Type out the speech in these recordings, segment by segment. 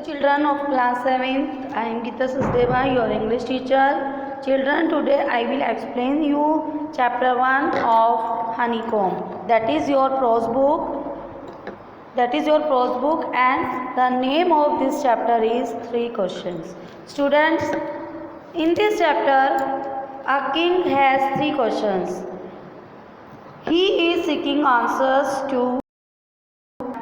Children of class 7th, I am Geeta Susdeva, your English teacher. Children, today I will explain you chapter 1 of honeycomb. That is your prose book. And the name of this chapter is 3 questions. Students, in this chapter a king has 3 questions. He is seeking answers to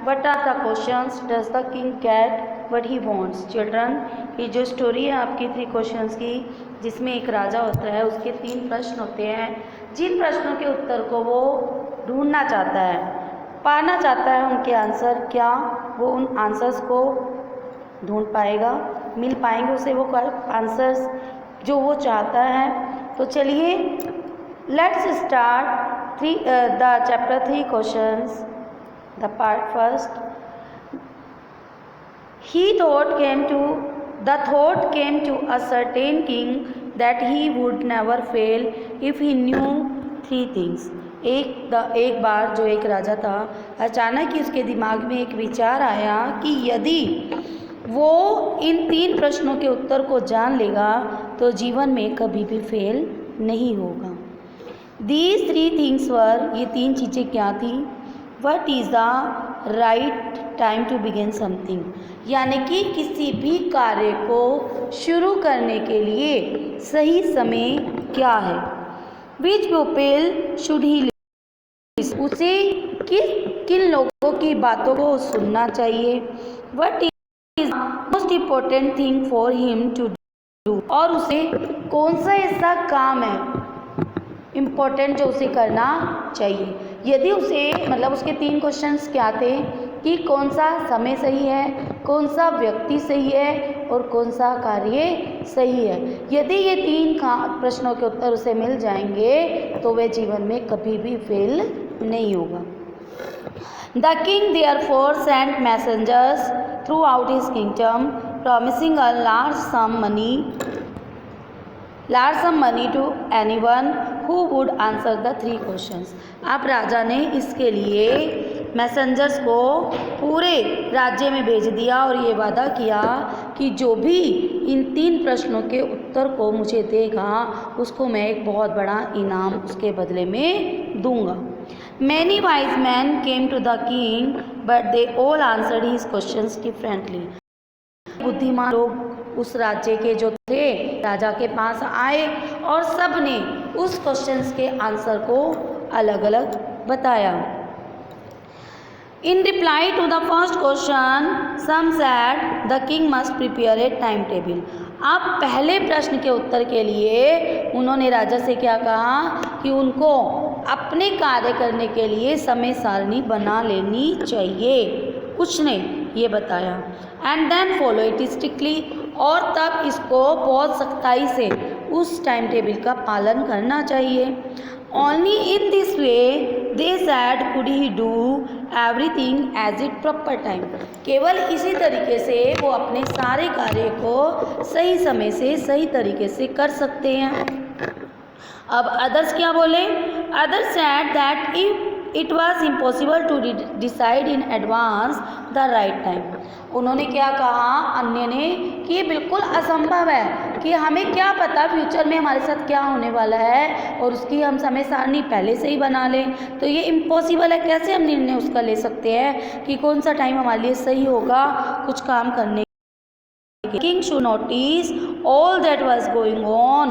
what are the questions does the king get what he wants. Children, ये जो story है आपकी 3 questions की, जिसमें एक राजा होता है, उसके 3 प्रश्न होते हैं, जिन प्रश्नों के उत्तर को वो ढूंढना चाहता है, पाना चाहता है उनके आंसर, क्या वो उन आंसर्स को ढूंढ पाएगा, मिल पाएंगे उसे वो आंसर्स जो वो चाहता है। तो चलिए let's start the chapter 3 questions. The part first. The thought came to a certain king that he would never fail if he knew 3 things. एक बार जो एक राजा था, अचानक ही उसके दिमाग में एक विचार आया कि यदि वो इन 3 प्रश्नों के उत्तर को जान लेगा तो जीवन में कभी भी फेल नहीं होगा. These 3 things were, ये 3 चीज़ें क्या थी? What is the right time to begin something? यानी कि किसी भी कार्य को शुरू करने के लिए सही समय क्या है? Which people should he listen? उसे किन लोगों की बातों को सुनना चाहिए? What is the most important thing for him to do? और उसे कौन सा ऐसा काम है इम्पोर्टेंट जो उसे करना चाहिए? यदि उसे मतलब उसके 3 क्वेश्चंस क्या थे कि कौन सा समय सही है, कौन सा व्यक्ति सही है और कौन सा कार्य सही है. यदि ये 3 प्रश्नों के उत्तर उसे मिल जाएंगे तो वह जीवन में कभी भी फेल नहीं होगा. The king therefore sent messengers throughout his kingdom promising a large sum money to anyone who would answer the 3 questions. अब राजा ने इसके लिए मैसेंजर्स को पूरे राज्य में भेज दिया और ये वादा किया कि जो भी इन 3 प्रश्नों के उत्तर को मुझे देगा उसको मैं एक बहुत बड़ा इनाम उसके बदले में दूंगा. Many wise men came to the king but they all answered his questions differently. बुद्धिमान लोग उस राज्य के जो थे राजा के पास आए और सब ने उस क्वेश्चंस के आंसर को अलग अलग बताया. In reply to the first question, some said the king must prepare a timetable. अब पहले प्रश्न के उत्तर के लिए उन्होंने राजा से क्या कहा कि उनको अपने कार्य करने के लिए समय सारणी बना लेनी चाहिए. कुछ ने ये बताया. And then follow it strictly, और तब इसको बहुत सख्ताई से उस टाइम टेबल का पालन करना चाहिए. Only in this way they said could he do everything as it proper time. केवल इसी तरीके से वो अपने सारे कार्य को सही समय से सही तरीके से कर सकते हैं. अब अदर्स क्या बोले? Others said that if it was impossible to decide in advance the right time. उन्होंने क्या कहा अन्य ने कि ये बिल्कुल असंभव है कि हमें क्या पता फ्यूचर में हमारे साथ क्या होने वाला है और उसकी हम समय सारणी पहले से ही बना लें. तो ये इम्पॉसिबल है. कैसे हम निर्णय उसका ले सकते हैं कि कौन सा टाइम हमारे लिए सही होगा कुछ काम करने. King should notice all that was going on.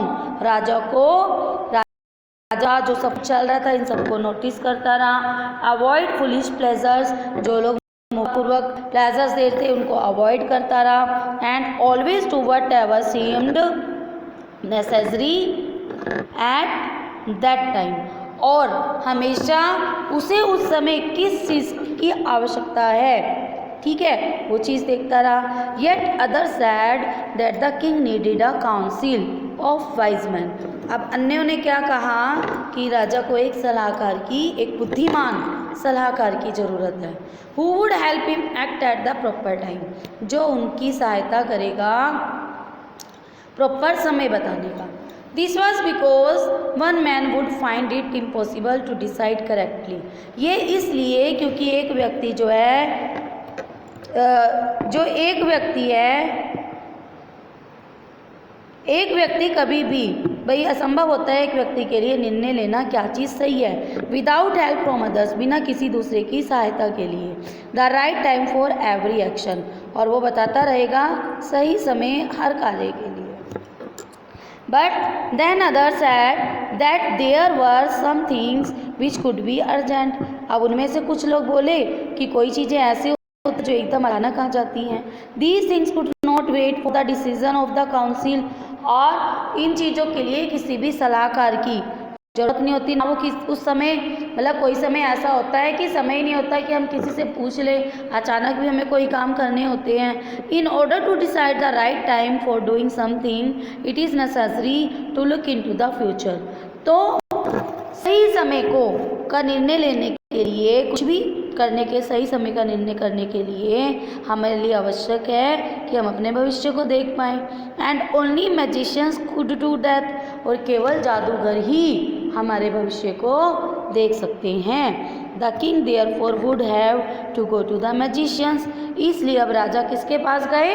राजा जो सब चल रहा था इन सबको नोटिस करता रहा. अवॉइड फुलिश प्लेजर्स, जो लोग पूर्वक प्लेजर्स देते थे उनको अवॉइड करता रहा. And always do what ever seemed necessary at that time, और हमेशा उसे उस समय किस चीज़ की आवश्यकता है, ठीक है, वो चीज़ देखता रहा. Yet other sad that the king needed a council of wise man. अब अन्यों ने क्या कहा कि राजा को एक सलाहकार की, एक बुद्धिमान सलाहकार की ज़रूरत है. Who would help him act at the proper time, जो उनकी सहायता करेगा प्रॉपर समय बताने का. This was because one man would find it impossible to decide correctly. ये इसलिए क्योंकि एक व्यक्ति जो है जो एक व्यक्ति कभी भी, भाई असंभव होता है एक व्यक्ति के लिए निर्णय लेना क्या चीज़ सही है, विदाउट हेल्प फ्रॉम अदर्स, बिना किसी दूसरे की सहायता के लिए, the right time for every action, और वो बताता रहेगा सही समय हर कार्य के लिए। But then others said that there were some things which could be urgent. अब उनमें से कुछ लोग बोले कि कोई चीज़ें ऐसी जो एकदम अचानक आ जाती हैं। These things could not wait for the decision of the council, और इन चीज़ों के लिए किसी भी सलाहकार की जरूरत नहीं होती ना, वो उस समय मतलब कोई समय ऐसा होता है कि समय ही नहीं होता कि हम किसी से पूछ लें, अचानक भी हमें कोई काम करने होते हैं। In order to decide the right time for doing something it is necessary to look into the future. तो सही समय का निर्णय लेने के लिए, कुछ भी करने के सही समय का निर्णय करने के लिए हमारे लिए आवश्यक है कि हम अपने भविष्य को देख पाएँ। And only magicians could do that, और केवल जादूगर ही हमारे भविष्य को देख सकते हैं। The king therefore would have to go to the magicians, इसलिए अब राजा किसके पास गए?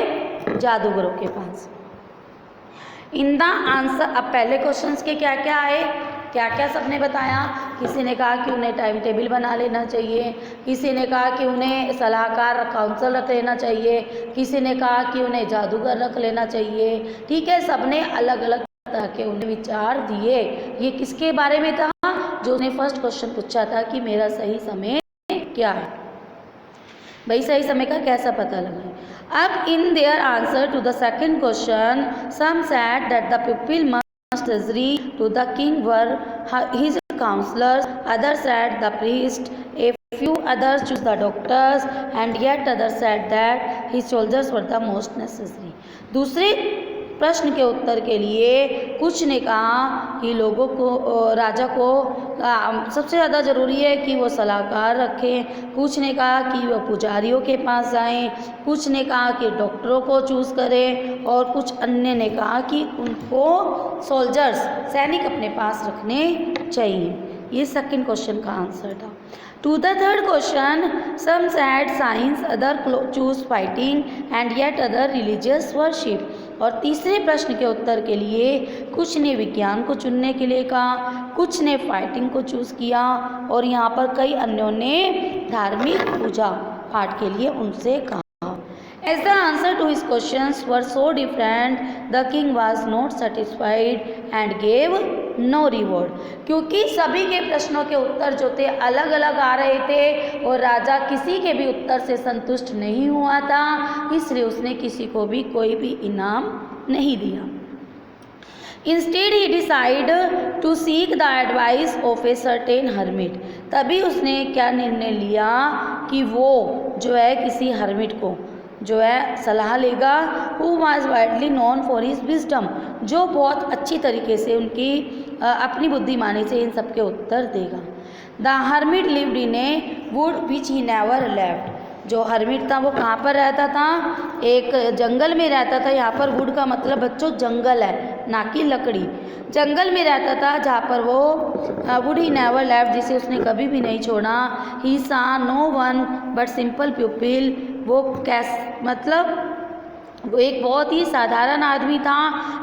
जादूगरों के पास। इन द आंसर, अब पहले क्वेश्चंस के क्या क्या आए, क्या क्या सबने बताया। किसी ने कहा कि उन्हें टाइम टेबल बना लेना चाहिए, किसी ने कहा कि उन्हें सलाहकार काउंसिल रख लेना चाहिए, किसी ने कहा कि उन्हें जादूगर रख लेना चाहिए। ठीक है, सबने अलग अलग तरह के उन्हें विचार दिए। ये किसके बारे में था? जो उसने फर्स्ट क्वेश्चन पूछा था कि मेरा सही समय क्या है, भाई सही समय का कैसा पता लगाए। अब in their answer to the second question, some said that the people must agree to the king were his counselors, others said the priest, a few others chose the doctors, and yet others said that his soldiers were the most necessary। दूसरे प्रश्न के उत्तर के लिए कुछ ने कहा कि लोगों को, राजा को सबसे ज़्यादा ज़रूरी है कि वो सलाहकार रखें, कुछ ने कहा कि वो पुजारियों के पास जाएं, कुछ ने कहा कि डॉक्टरों को चूज़ करें, और कुछ अन्य ने कहा कि उनको सोल्जर्स, सैनिक अपने पास रखने चाहिए। ये सेकंड क्वेश्चन का आंसर था। To the third question, some said science, other choose fighting, and yet other religious worship. और तीसरे प्रश्न के उत्तर के लिए कुछ ने विज्ञान को चुनने के लिए कहा, कुछ ने फाइटिंग को चूज़ किया, और यहाँ पर कई अन्यों ने धार्मिक पूजा पाठ के लिए उनसे कहा। As the answer to his questions were so different, the king was not satisfied and gave no reward। क्योंकि सभी के प्रश्नों के उत्तर जो थे अलग अलग आ रहे थे और राजा किसी के भी उत्तर से संतुष्ट नहीं हुआ था, इसलिए उसने किसी को भी कोई भी इनाम नहीं दिया। Instead he decided to seek the advice of a certain hermit। तभी उसने क्या निर्णय लिया कि वो जो है किसी हर्मिट को जो है सलाह लेगा, who was widely known for his wisdom, जो बहुत अच्छी तरीके से उनकी अपनी बुद्धिमानी से इन सब के उत्तर देगा। The hermit lived in a wood which he never left। जो हर्मिट था वो कहाँ पर रहता था? एक जंगल में रहता था। यहाँ पर वुड का मतलब बच्चों जंगल है, ना कि लकड़ी। जंगल में रहता था जहाँ पर वो वुड ही नेवर लेफ्ट, जिसे उसने कभी भी नहीं छोड़ा। He saw no one but simple people, वो मतलब वो एक बहुत ही साधारण आदमी था।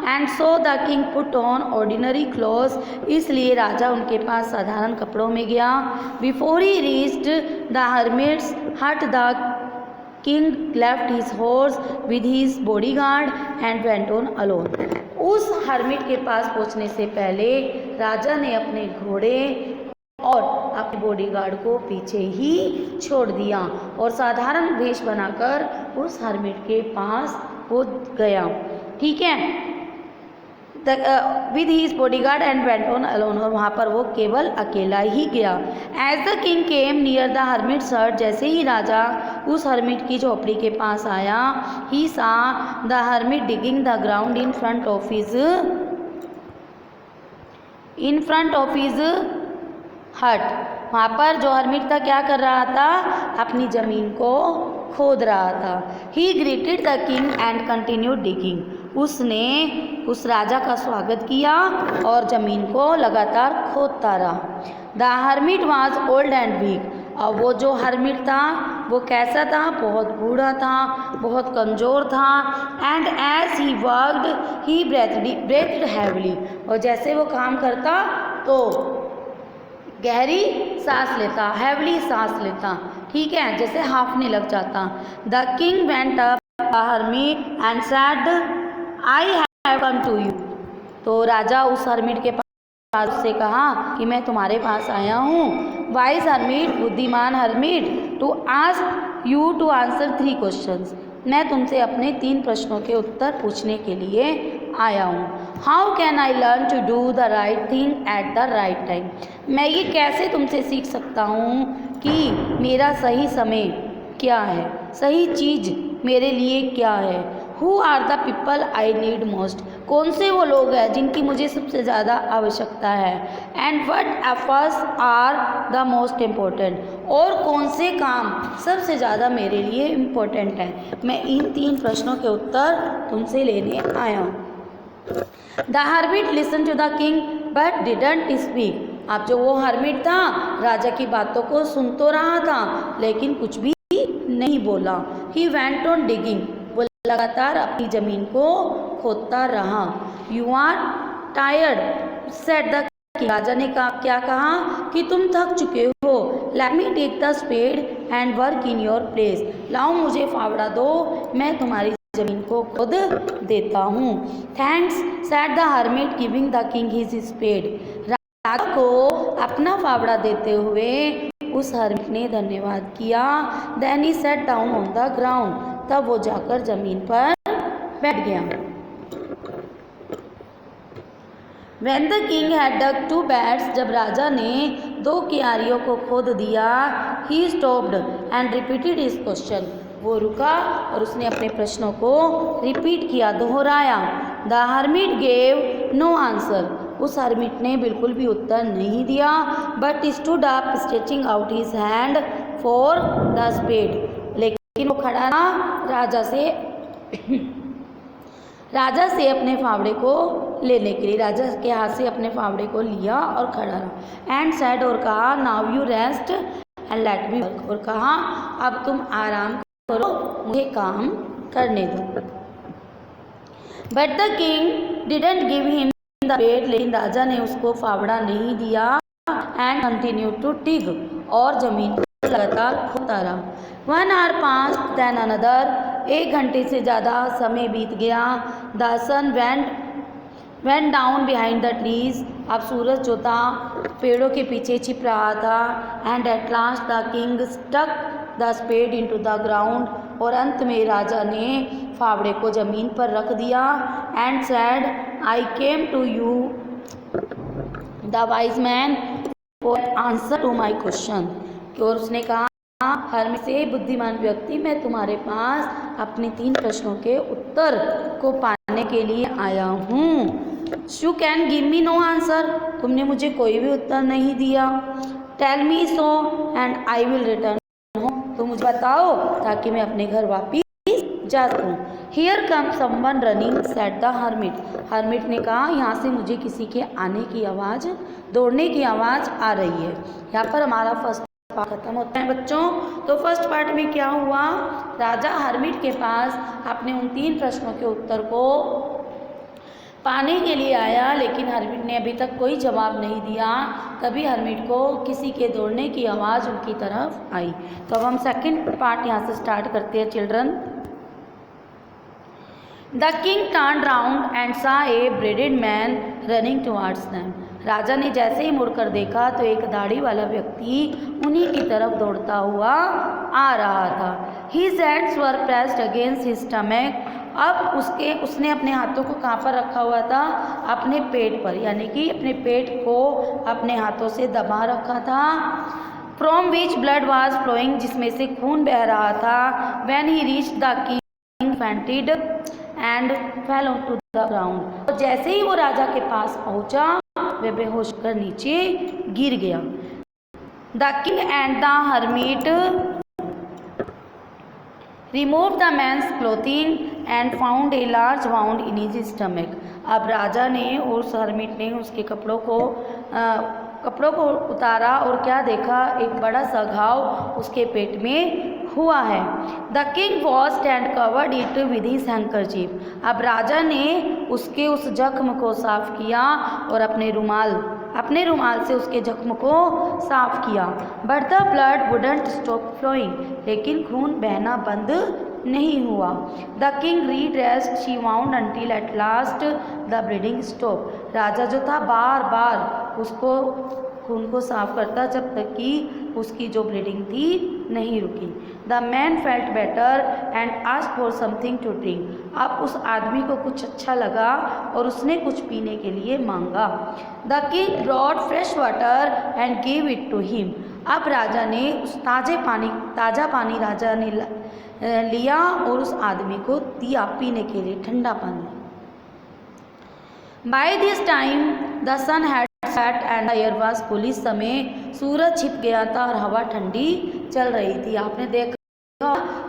And so the king put on ordinary clothes, इसलिए राजा उनके पास साधारण कपड़ों में गया। Before he reached the hermit's hut the king left his horse with his bodyguard and went on alone. उस हर्मिट के पास पहुंचने से पहले राजा ने अपने घोड़े और अपने बॉडीगार्ड को पीछे ही छोड़ दिया और साधारण वेश बनाकर उस हर्मिट के पास वो गया। ठीक है, with his bodyguard and went on alone, और वहाँ पर वो केवल अकेला ही गया। As the king came near the hermit's hut, जैसे ही राजा उस हर्मिट की झोपड़ी के पास आया, ही सा the hermit digging the ground in front of his हट। वहाँ पर जो हर्मिट था क्या कर रहा था? अपनी ज़मीन को खोद रहा था। ही greeted the king and continued digging, उसने उस राजा का स्वागत किया और ज़मीन को लगातार खोदता रहा। The hermit was old and weak, और वो जो हर्मिट था वो कैसा था? बहुत बूढ़ा था, बहुत कमज़ोर था। And as he worked he breathed heavily, और जैसे वो काम करता तो गहरी सांस लेता, हैवली सांस लेता, ठीक है, जैसे हाफने लग जाता। The king went up the hermit and said I have come to you. तो राजा उस हर्मिट के पास से कहा कि मैं तुम्हारे पास आया हूँ। वाइज हर्मिट, बुद्धिमान hermit, to ask you to answer 3 questions, मैं तुमसे अपने 3 प्रश्नों के उत्तर पूछने के लिए आया हूँ। How can I learn to do the right thing at the right time, मैं ये कैसे तुमसे सीख सकता हूँ कि मेरा सही समय क्या है, सही चीज़ मेरे लिए क्या है। Who are the people I need most, कौन से वो लोग हैं जिनकी मुझे सबसे ज़्यादा आवश्यकता है। And what efforts are the most important, और कौन से काम सबसे ज़्यादा मेरे लिए इम्पोर्टेंट है। मैं इन 3 प्रश्नों के उत्तर तुमसे लेने आया हूँ। The hermit listen to the king but didn't speak, अब जो वो हर्मिट था राजा की बातों को सुन तो रहा था लेकिन कुछ भी नहीं बोला। ही वेंट ऑन डिगिंग, वो लगातार अपनी जमीन को खोदता रहा। You are tired said the king, राजा ने क्या कहा कि तुम थक चुके हो। Let me take the spade and work in your place, लाओ मुझे फावड़ा दो, मैं तुम्हारी जमीन को खुद देता हूँ। Thanks said the hermit giving the king his spade, राजा को अपना फावड़ा देते हुए उस हर्मिट ने धन्यवाद किया। Then he sat down on the ground, तब वो जाकर जमीन पर बैठ गया। When the king had dug 2 beds, जब राजा ने 2 क्यारियों को खोद दिया, he stopped and repeated his question, वो रुका और उसने अपने प्रश्नों को रिपीट किया, दोहराया। The hermit gave no answer, उस हर्मिट ने बिल्कुल भी उत्तर नहीं दिया। But stood up stretching out his hand for the spade, लेकिन वो खड़ा ना राजा से अपने फावड़े को लेने के लिए, राजा के हाथ से अपने फावड़े को लिया और खड़ा रहा। एंड सेड, और कहा, now you rest and let me work, और कहा अब तुम आराम करो, मुझे काम करने दो। But the king didn't give him the spade, लेकिन राजा ने उसको फावड़ा नहीं दिया। एंड कंटिन्यू टू डिग, और जमीन को लगातार खोदता रहा। 1 hour passed देन अनदर, 1 घंटे से ज़्यादा समय बीत गया। The sun went down behind the trees, अब सूरज जो था पेड़ों के पीछे छिप रहा था। And at last the king stuck the spade into the ground, और अंत में राजा ने फावड़े को ज़मीन पर रख दिया। And said, I came to you the wise man for answer to my question, और उसने कहा, हर्मिट से बुद्धिमान व्यक्ति, मैं तुम्हारे पास अपने 3 प्रश्नों के उत्तर को पाने के लिए आया हूँ। You can give me no answer, तुमने मुझे कोई भी उत्तर नहीं दिया। Tell me so and I will return home, तो मुझे बताओ ताकि मैं अपने घर वापिस जा सकूँ। Here come someone running said the hermit, hermit ने कहा, यहाँ से मुझे किसी के आने की आवाज़, दौड़ने की आवाज़ आ रही है। यहाँ पर हमारा फर्स्ट पार्ट खत्म होता है बच्चों। तो फर्स्ट पार्ट में क्या हुआ, राजा हर्मिट के पास अपने उन 3 प्रश्नों के उत्तर को पाने के लिए आया, लेकिन हर्मिट ने अभी तक कोई जवाब नहीं दिया। तभी हर्मिट को किसी के दौड़ने की आवाज़ उनकी तरफ आई। तो अब हम सेकंड पार्ट यहाँ से स्टार्ट करते हैं children. The king turn round and saw a bearded man running towards them, राजा ने जैसे ही मुड़कर देखा तो एक दाढ़ी वाला व्यक्ति उन्हीं की तरफ दौड़ता हुआ आ रहा था। His hands were pressed against his stomach, अब उसने अपने हाथों को कहाँ पर रखा हुआ था, अपने पेट पर, यानी कि अपने पेट को अपने हाथों से दबा रखा था। From which blood was flowing, जिसमें से खून बह रहा था। When he reach the king fainted and fell to the ground, और जैसे ही वो राजा के पास पहुंचा वे बेहोश कर नीचे गिर गया। The king and the hermit remove the man's clothing and found a large wound in his stomach, अब राजा ने और उस हर्मिट ने उसके कपड़ों को उतारा और क्या देखा, एक बड़ा सा घाव उसके पेट में हुआ है। The king washed and covered it with his handkerchief. अब राजा ने उसके उस जख्म को साफ किया और अपने रुमाल से उसके जख्म को साफ किया। But the blood wouldn't stop flowing, लेकिन खून बहना बंद नहीं हुआ। The king redressed she wound until at last the bleeding stop. राजा जो था बार बार उसको खून को साफ करता जब तक कि उसकी जो ब्लीडिंग थी नहीं रुकी। The man felt better and asked for something to drink. अब उस आदमी को कुछ अच्छा लगा और उसने कुछ पीने के लिए मांगा। The king brought fresh water and give it to him. अब राजा ने उस ताज़ा पानी राजा ने लिया और उस आदमी को दिया पीने के लिए, ठंडा पानी। By this time the sun had set and the air was cool. इस समय सूरज छिप गया था और हवा ठंडी चल रही थी। आपने देखा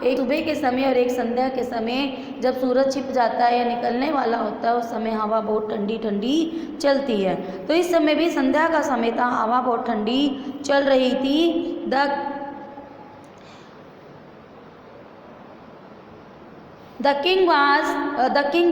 एक सुबह के समय और एक संध्या के समय जब सूरज छिप जाता है या निकलने वाला होता है उस समय हवा बहुत ठंडी ठंडी चलती है। तो इस समय भी संध्या का समय था, हवा बहुत ठंडी चल रही थी। The king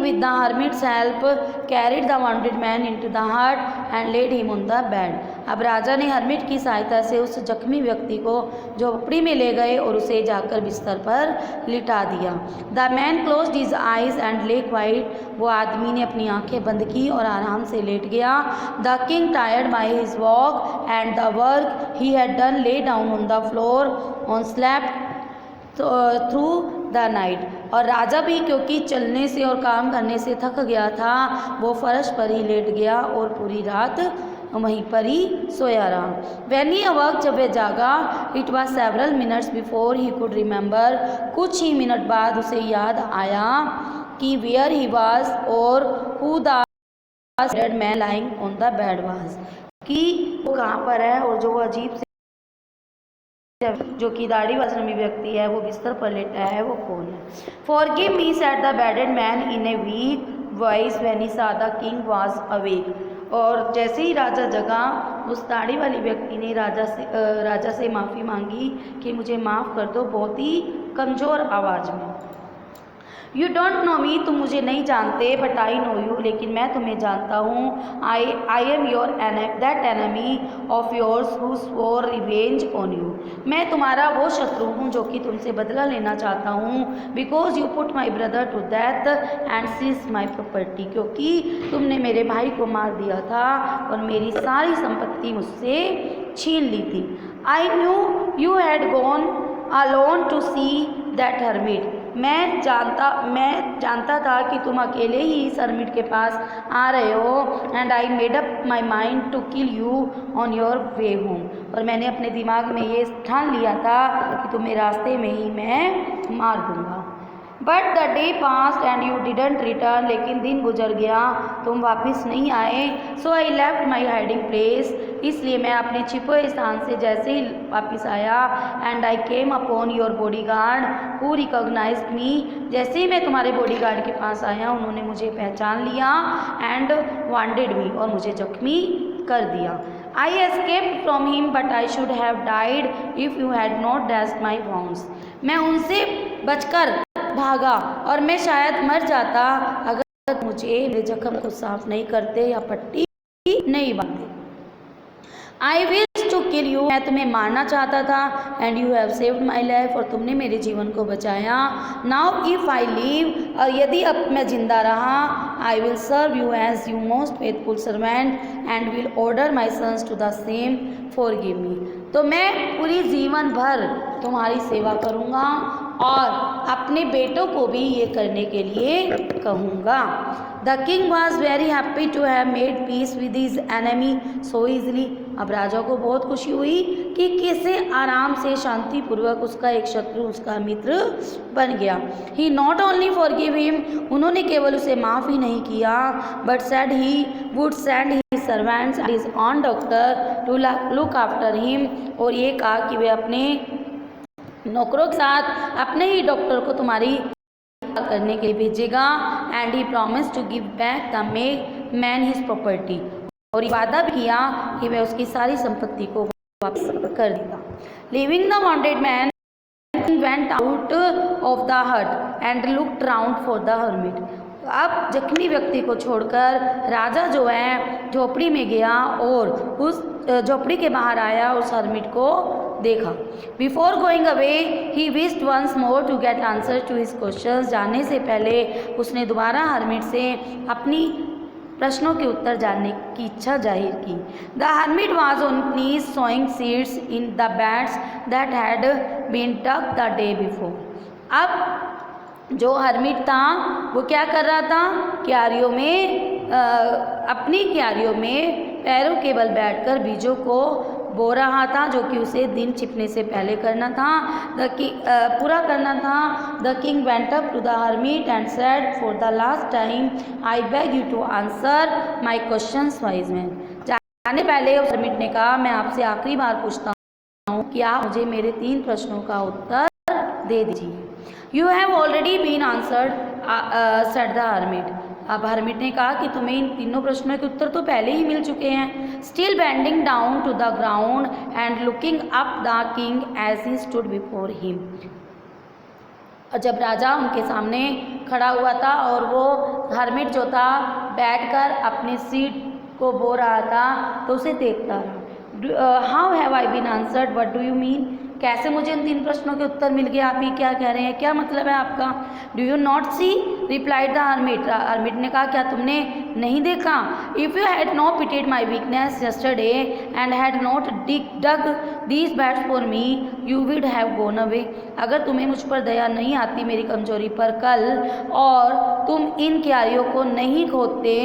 with the hermit's help carried the wounded man into the hut and laid him on the bed. अब राजा ने हर्मिट की सहायता से उस जख्मी व्यक्ति को झोपड़ी में ले गए और उसे जाकर बिस्तर पर लिटा दिया। The man closed his eyes and lay quiet. वो आदमी ने अपनी आंखें बंद की और आराम से लेट गया। The king, tired by his walk and the work he had done, lay down on the floor and slept through the night. और राजा भी क्योंकि चलने से और काम करने से थक गया था वो फर्श पर ही लेट गया और पूरी रात वहीं पर ही सोया रहा। When he awoke, जब वह जागा, it was several minutes before he could remember, कुछ ही मिनट बाद उसे याद आया कि where he was और who the dead man lying on the bed was, कि वो कहाँ पर है और जो वो अजीब से जो कि दाढ़ी वाली व्यक्ति है वो बिस्तर पर लेटा है वो कौन है। Forgive me, said the bearded man in a weak voice when he saw the king was awake। और जैसे ही राजा जगा उस दाढ़ी वाली व्यक्ति ने राजा से माफ़ी मांगी कि मुझे माफ़ कर दो, बहुत ही कमज़ोर आवाज़ में। यू डोंट नो मी, तुम मुझे नहीं जानते, बट आई नो यू, लेकिन मैं तुम्हें जानता हूँ। I am your that enemy of yours who swore revenge on you. मैं तुम्हारा वो शत्रु हूँ जो कि तुमसे बदला लेना चाहता हूँ। Because you put my brother to death and seize my property, क्योंकि तुमने मेरे भाई को मार दिया था और मेरी सारी संपत्ति मुझसे छीन ली थी। I knew you had gone alone to see that hermit. मैं जानता था कि तुम अकेले ही इस हर्मिट के पास आ रहे हो। And I made up my mind to kill you on your way home. और मैंने अपने दिमाग में ये ठान लिया था कि तुम्हें रास्ते में ही मैं मार दूंगा। But the day passed and you didn't return, लेकिन दिन गुजर गया, तुम वापस नहीं आए। So I left my hiding place, इसलिए मैं अपने छिपे हुए स्थान से जैसे ही वापस आया। And I came upon your bodyguard who recognised me, जैसे ही मैं तुम्हारे बॉडी गार्ड के पास आया उन्होंने मुझे पहचान लिया। एंड वांटेड मी, और मुझे जख्मी कर दिया। I escaped from him but I should have died if you had not dressed my wounds. मैं उनसे बचकर भागा और मैं शायद मर जाता अगर मुझे मेरे जख्म को साफ नहीं करते या पट्टी नहीं बांधे। I wish to kill you, मैं तुम्हें मारना चाहता था। And you have saved my life, और तुमने मेरे जीवन को बचाया। नाउ इफ़ आई लीव, और यदि अब मैं जिंदा रहा, I will serve you as you most faithful servant and will order my sons to the same forgive me. तो मैं पूरी जीवन भर तुम्हारी सेवा करूँगा और अपने बेटों को भी ये करने के लिए कहूँगा। The king was very happy to have made peace with his enemy so easily. अब राजा को बहुत खुशी हुई कि कैसे आराम से शांतिपूर्वक उसका एक शत्रु उसका मित्र बन गया। He not only forgive him, उन्होंने केवल उसे माफ़ ही नहीं किया, but said he would send his servants and his own doctor to look after him, और ये कहा कि वे अपने नौकरों के साथ अपने ही डॉक्टर को तुम्हारी करने के लिए भेजेगा। And he promise to give back the man his property, और वादा भी किया कि वह उसकी सारी संपत्ति को वापस कर देगा। Leaving the wanted man king went out of the hut and looked round for the hermit. अब जख्मी व्यक्ति को छोड़कर राजा जो है झोपड़ी में गया और उस झोपड़ी के बाहर आया, उस हर्मिट को देखा। Before going away he wished once more to get answer to his questions. जाने से पहले उसने दोबारा हर्मिट से अपनी प्रश्नों के उत्तर जानने की इच्छा जाहिर की। The hermit was on knees sowing seeds in the beds that had been dug the day before. अब जो हर्मिट था वो क्या कर रहा था, क्यारियों में अपनी क्यारियों में पैरों के बल बैठकर बीजों को बो रहा था, जो कि उसे दिन छिपने से पहले करना था, पूरा करना था। The king went up to the hermit and said, for the last time I beg you to answer my questions wise man. जाने पहले उस हर्मिट ने कहा, मैं आपसे आखिरी बार पूछता हूँ कि आप मुझे मेरे 3 प्रश्नों का उत्तर दे दीजिए। You have already been answered said the hermit. अब हर्मिट ने कहा कि तुम्हें इन तीनों प्रश्नों के उत्तर तो पहले ही मिल चुके हैं। Still bending down to the ground and looking up the king as he stood before him. जब राजा उनके सामने खड़ा हुआ था और वो हर्मिट जो था बैठकर अपनी सीट को बो रहा था, तो उसे देखता रहा। How have I been answered, what do you mean? कैसे मुझे इन 3 प्रश्नों के उत्तर मिल गए, आप ये क्या कह रहे हैं, क्या मतलब है आपका? Do you not see, replied the hermit. Hermit ने कहा, क्या तुमने नहीं देखा? If you had not pitied my weakness yesterday and had not dug these beds for me you would have gone away. अगर तुम्हें मुझ पर दया नहीं आती मेरी कमजोरी पर कल, और तुम इन क्यारियों को नहीं खोदते,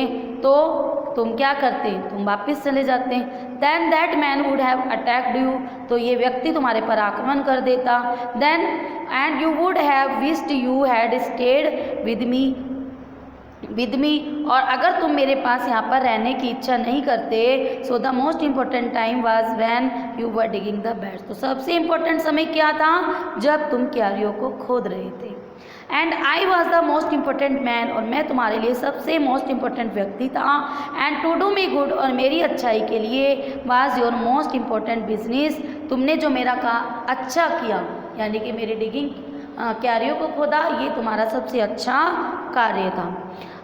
तो तुम क्या करते, तुम वापस चले जाते। Then that man would have attacked you, तो ये व्यक्ति तुम्हारे पर आक्रमण कर देता। Then and you would have wished you had stayed with me, और अगर तुम मेरे पास यहाँ पर रहने की इच्छा नहीं करते, so the most important time was when you were digging the beds. तो सबसे इम्पोर्टेंट समय क्या था, जब तुम क्यारियों को खोद रहे थे। And I was the most important man, और मैं तुम्हारे लिए सबसे मोस्ट इम्पोर्टेंट व्यक्ति था। And to do me good, और मेरी अच्छाई के लिए was your most important business, तुमने जो मेरा अच्छा किया, यानी कि मेरी डिगिंग क्यारियों को खोदा, ये तुम्हारा सबसे अच्छा कार्य था।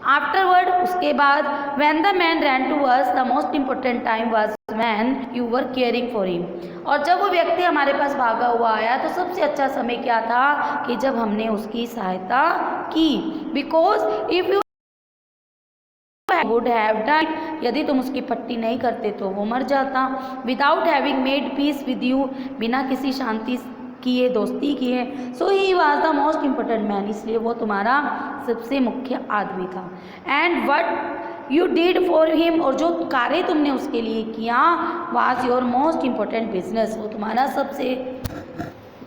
आफ्टरवर्ड, उसके बाद, when the man ran to us the most important time was when you were caring for him. और जब वो व्यक्ति हमारे पास भागा हुआ आया, तो सबसे अच्छा समय क्या था, कि जब हमने उसकी सहायता की। Because if you would have done, यदि तुम उसकी पट्टी नहीं करते तो वो मर जाता। Without having made peace with you, बिना किसी शांति किए, दोस्ती किए। So he was the most important man, इसलिए वो तुम्हारा सबसे मुख्य आदमी था। And what you did for him, और जो कार्य तुमने उसके लिए किया, was your most important business, वो तुम्हारा सबसे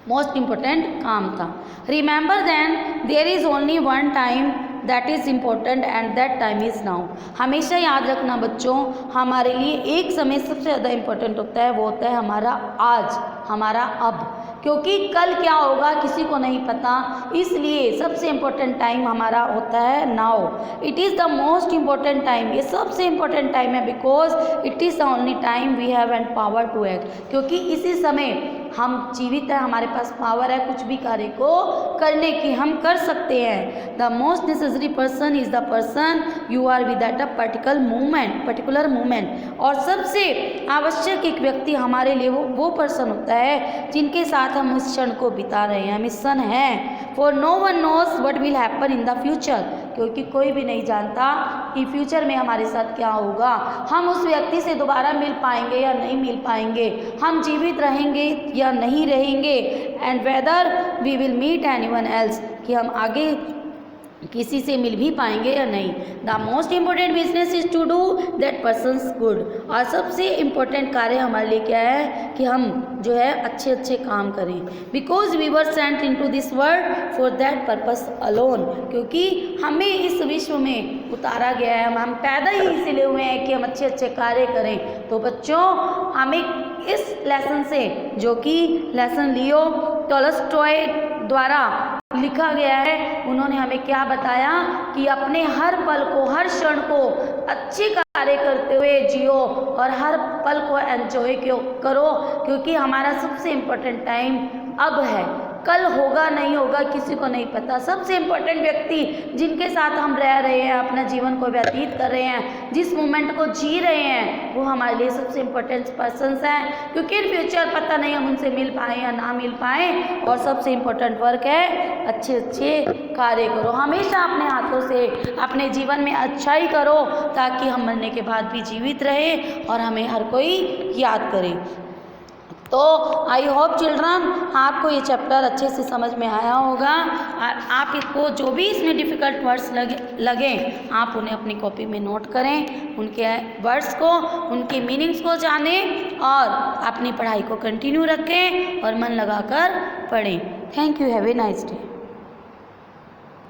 मोस्ट इम्पोर्टेंट काम था। Remember then there is only one time that is important and that time is now. हमेशा याद रखना बच्चों, हमारे लिए एक समय सबसे ज़्यादा इम्पोर्टेंट होता है, वो होता है हमारा आज, हमारा अब, क्योंकि कल क्या होगा किसी को नहीं पता। इसलिए सबसे इम्पोर्टेंट टाइम हमारा होता है now. It is the most important time, ये सबसे इम्पोर्टेंट टाइम है, because it is the only time we have and power to act, क्योंकि इसी समय हम जीवित हैं, हमारे पास पावर है कुछ भी कार्य को करने की, हम कर सकते हैं। The most necessary person is the person you are with at a particular moment. और सबसे आवश्यक एक व्यक्ति हमारे लिए वो पर्सन होता है जिनके साथ हम इस क्षण को बिता रहे हैं, मिशन है। For no one knows what will happen in the future, क्योंकि कोई भी नहीं जानता कि फ्यूचर में हमारे साथ क्या होगा, हम उस व्यक्ति से दोबारा मिल पाएंगे या नहीं मिल पाएंगे, हम जीवित रहेंगे या नहीं रहेंगे, and whether we will meet anyone else, कि हम आगे किसी से मिल भी पाएंगे या नहीं। The most important business is to do that person's good, और सबसे इम्पोर्टेंट कार्य हमारे लिए क्या है, कि हम जो है अच्छे अच्छे काम करें। Because we were sent into this world for that purpose alone, क्योंकि हमें इस विश्व में उतारा गया है, हम पैदा ही इसीलिए हुए हैं कि हम अच्छे अच्छे कार्य करें। तो बच्चों, हमें इस लेसन से, जो कि लेसन लियो टॉलस्टॉय द्वारा लिखा गया है, उन्होंने हमें क्या बताया, कि अपने हर पल को, हर क्षण को अच्छे कार्य करते हुए जियो, और हर पल को एंजॉय करो, क्योंकि हमारा सबसे इम्पोर्टेंट टाइम अब है। कल होगा नहीं होगा किसी को नहीं पता। सबसे इम्पोर्टेंट व्यक्ति जिनके साथ हम रह रहे हैं, अपना जीवन को व्यतीत कर रहे हैं, जिस मोमेंट को जी रहे हैं, वो हमारे लिए सबसे इम्पोर्टेंट पर्सन्स हैं, क्योंकि इन फ्यूचर पता नहीं हम उनसे मिल पाए या ना मिल पाए। और सबसे इम्पोर्टेंट वर्क है अच्छे अच्छे कार्य करो, हमेशा अपने हाथों से अपने जीवन में अच्छाई करो, ताकि हम मरने के बाद भी जीवित रहे और हमें हर कोई याद करे। तो आई होप चिल्ड्रन आपको ये चैप्टर अच्छे से समझ में आया होगा। आपको जो भी इसमें डिफ़िकल्ट वर्ड्स लगे आप उन्हें अपनी कॉपी में नोट करें, उनके वर्ड्स को, उनके मीनिंग्स को जानें और अपनी पढ़ाई को कंटिन्यू रखें और मन लगाकर पढ़ें। Thank you, have a nice day.